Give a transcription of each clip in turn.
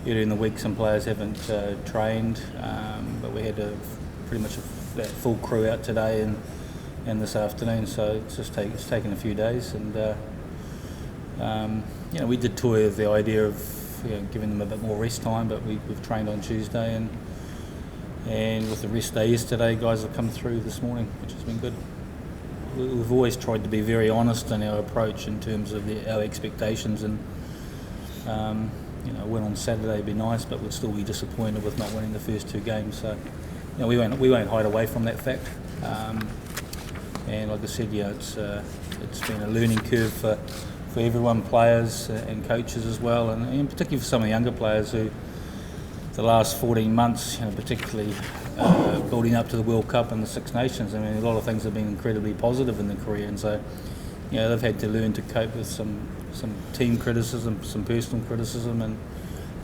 earlier in the week some players haven't trained, but we had pretty much that full crew out today and this afternoon, so it's taken a few days, and we did toy with the idea of giving them a bit more rest time, but we've trained on Tuesday, and with the rest day yesterday, guys have come through this morning, which has been good. We've always tried to be very honest in our approach in terms of our expectations, and a win on Saturday would be nice, but we'd still be disappointed with not winning the first two games. So we won't hide away from that fact. And like I said, it's been a learning curve for everyone, players and coaches as well, and particularly for some of the younger players who the last 14 months, particularly building up to the World Cup and the Six Nations. I mean, a lot of things have been incredibly positive in their career, and so they've had to learn to cope with some team criticism, some personal criticism,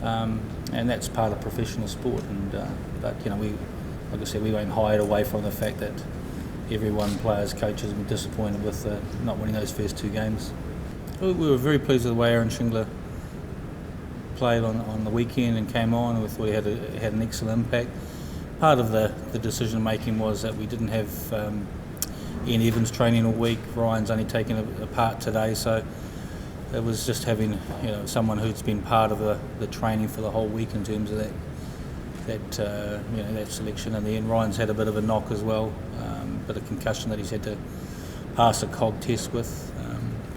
and that's part of professional sport. And but we, like I said, we won't hide away from the fact that everyone, players, coaches, have been disappointed with not winning those first two games. We were very pleased with the way Aaron Shingler played on the weekend and came on. We thought he had an excellent impact. Part of the decision making was that we didn't have Ian Evans training all week. Ryan's only taken a part today, so it was just having someone who's been part of the training for the whole week in terms of that selection. And then Ryan's had a bit of a knock as well, bit of concussion that he's had to pass a cog test with.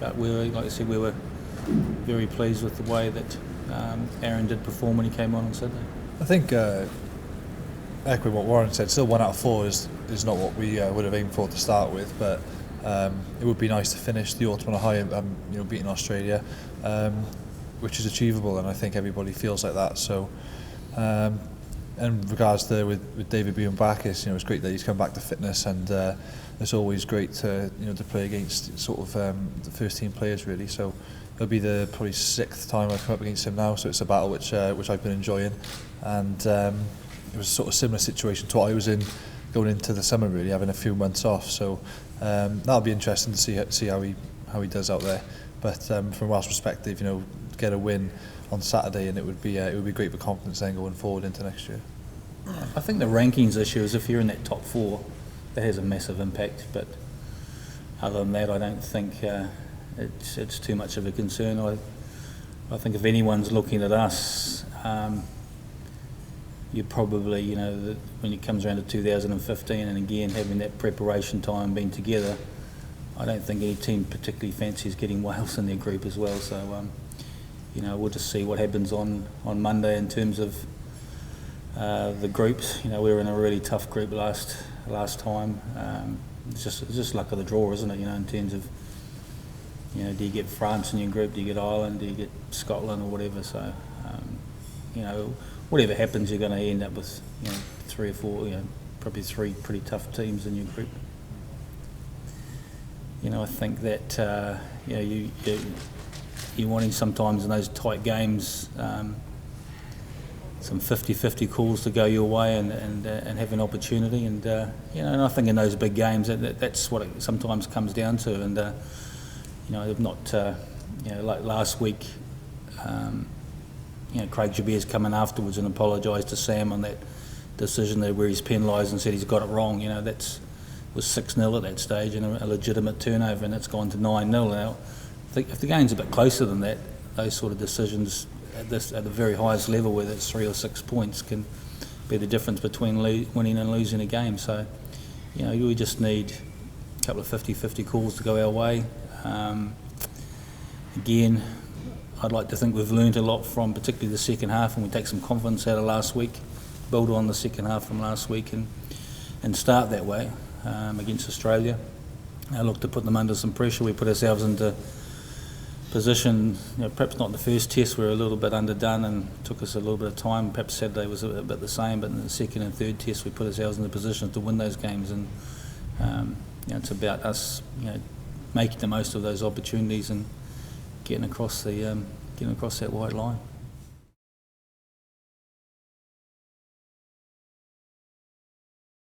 But like I said, we were very pleased with the way that Aaron did perform when he came on Saturday. I think, echoing what Warren said, still 1 out of 4 is not what we would have aimed for to start with, but it would be nice to finish the autumn on a high, beating Australia, which is achievable, and I think everybody feels like that. So, in regards to with David being back, it's great that he's come back to fitness, and it's always great to play against sort of the first team players really. So it'll be the probably 6th time I've come up against him now, so it's a battle which I've been enjoying, and it was a sort of similar situation to what I was in going into the summer, really having a few months off. So that'll be interesting to see how he does out there. But from Welsh perspective, get a win on Saturday, and it would be great for confidence then going forward into next year. I think the rankings issue is if you're in that top 4, that has a massive impact. But other than that, I don't think it's too much of a concern. I think if anyone's looking at us, you probably, when it comes around to 2015, and again having that preparation time being together, I don't think any team particularly fancies getting Wales in their group as well. So, we'll just see what happens on Monday in terms of the groups. We were in a really tough group last time. It's just luck of the draw, isn't it? In terms of, do you get France in your group? Do you get Ireland? Do you get Scotland or whatever? So, whatever happens, you're going to end up with 3 or 4, probably 3 pretty tough teams in your group. I think that you're wanting sometimes in those tight games some 50-50 calls to go your way and have an opportunity, and and I think in those big games that's what it sometimes comes down to, and they've not like last week. Craig Jabert's come in afterwards and apologised to Sam on that decision there where he's penalised and said he's got it wrong. That was 6-0 at that stage and a legitimate turnover, and it's gone to 9-0 now. I think if the game's a bit closer than that, those sort of decisions at the very highest level, whether it's 3 or 6 points, can be the difference between winning and losing a game. So, we just need a couple of 50-50 calls to go our way. Again, I'd like to think we've learned a lot from particularly the second half, and we take some confidence out of last week, build on the second half from last week, and start that way against Australia. I look to put them under some pressure. We put ourselves into position, perhaps not the first test, we were a little bit underdone and took us a little bit of time. Perhaps Saturday was a bit the same, but in the second and third test we put ourselves in the position to win those games, and it's about us making the most of those opportunities and getting across that white line.